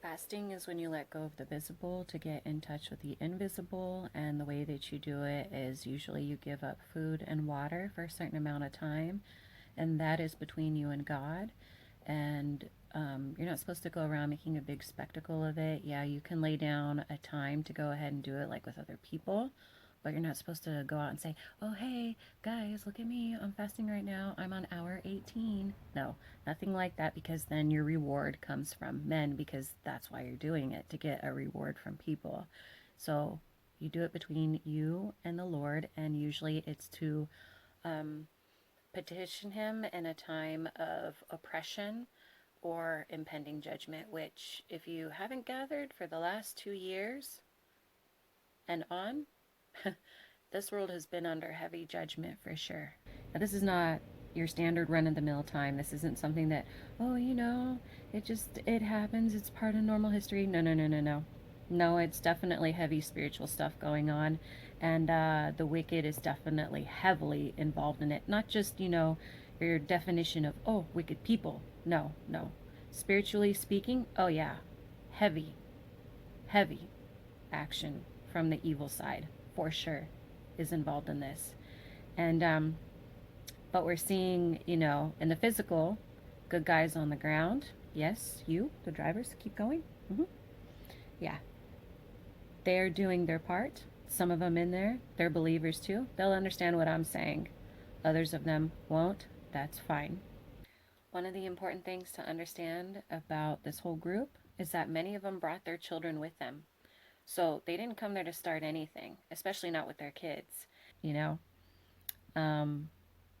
Fasting is when you let go of the visible to get in touch with the invisible, and the way that you do it is usually you give up food and water for a certain amount of time, and that is between you and God. And you're not supposed to go around making a big spectacle of it. Yeah, you can lay down a time to go ahead and do it like with other people, but you're not supposed to go out and say, oh, hey, guys, look at me. I'm fasting right now. I'm on hour 18. No, nothing like that, because then your reward comes from men, because that's why you're doing it, to get a reward from people. So you do it between you and the Lord, and usually it's to um, petition Him in a time of oppression or impending judgment, which, if you haven't gathered for the last 2 years and on, this world has been under heavy judgment for sure. Now, this is not your standard run of the mill time. This isn't something that, oh, it happens. It's part of normal history. No, no, no, no, no. No, it's definitely heavy spiritual stuff going on. And the wicked is definitely heavily involved in it. Not just, your definition of, oh, wicked people. No, no. Spiritually speaking, oh, yeah. Heavy, heavy action from the evil side, for sure, is involved in this. And but we're seeing, in the physical, good guys on the ground. Yes, you, the drivers, keep going. Mm-hmm. Yeah, they're doing their part. Some of them in there, they're believers too. They'll understand what I'm saying. Others of them won't. That's fine. One of the important things to understand about this whole group is that many of them brought their children with them. So they didn't come there to start anything, especially not with their kids, you know? Um,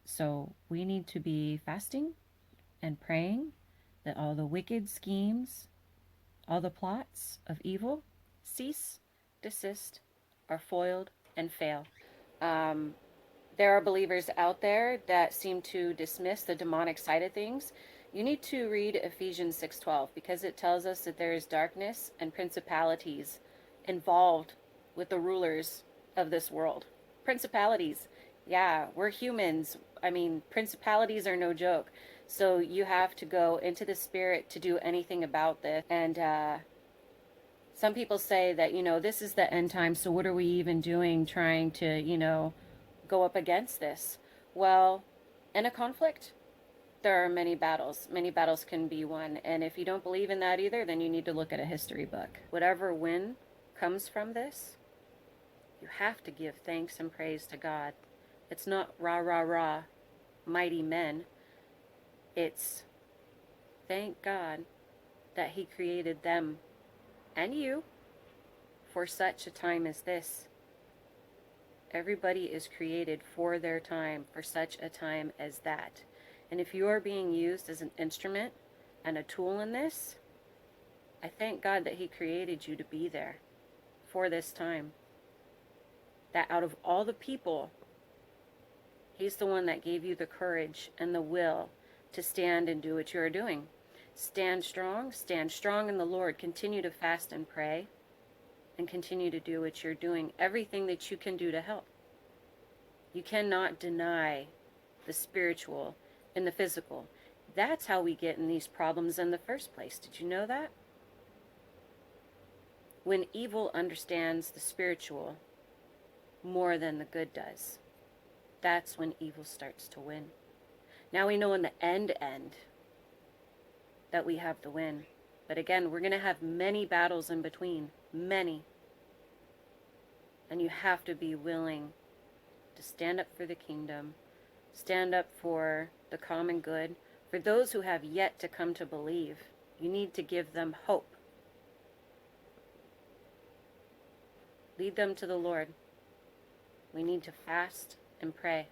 so we need to be fasting and praying that all the wicked schemes, all the plots of evil cease, desist, are foiled, and fail. Um, there are believers out there that seem to dismiss the demonic side of things. You need to read Ephesians 6:12, because it tells us that there is darkness and principalities involved with the rulers of this world. Principalities. Yeah, we're humans. I mean, principalities are no joke. So you have to go into the spirit to do anything about this. And some people say that, this is the end time, so what are we even doing trying to, go up against this? Well, in a conflict, there are many battles. Many battles can be won. And if you don't believe in that either, then you need to look at a history book. Whatever win comes from this, you have to give thanks and praise to God. It's not rah, rah, rah, mighty men. It's thank God that He created them and you for such a time as this. Everybody is created for their time, for such a time as that. And if you are being used as an instrument and a tool in this, I thank God that He created you to be there for this time. That out of all the people, He's the one that gave you the courage and the will to stand and do what you are doing. Stand strong in the Lord. Continue to fast and pray, and continue to do what you're doing. Everything that you can do to help. You cannot deny the spiritual in the physical. That's how we get in these problems in the first place. Did you know that? When evil understands the spiritual more than the good does, that's when evil starts to win. Now we know in the end that we have the win. But again, we're going to have many battles in between. Many. And you have to be willing to stand up for the kingdom, stand up for the common good. For those who have yet to come to believe, you need to give them hope. Lead them to the Lord. We need to fast and pray.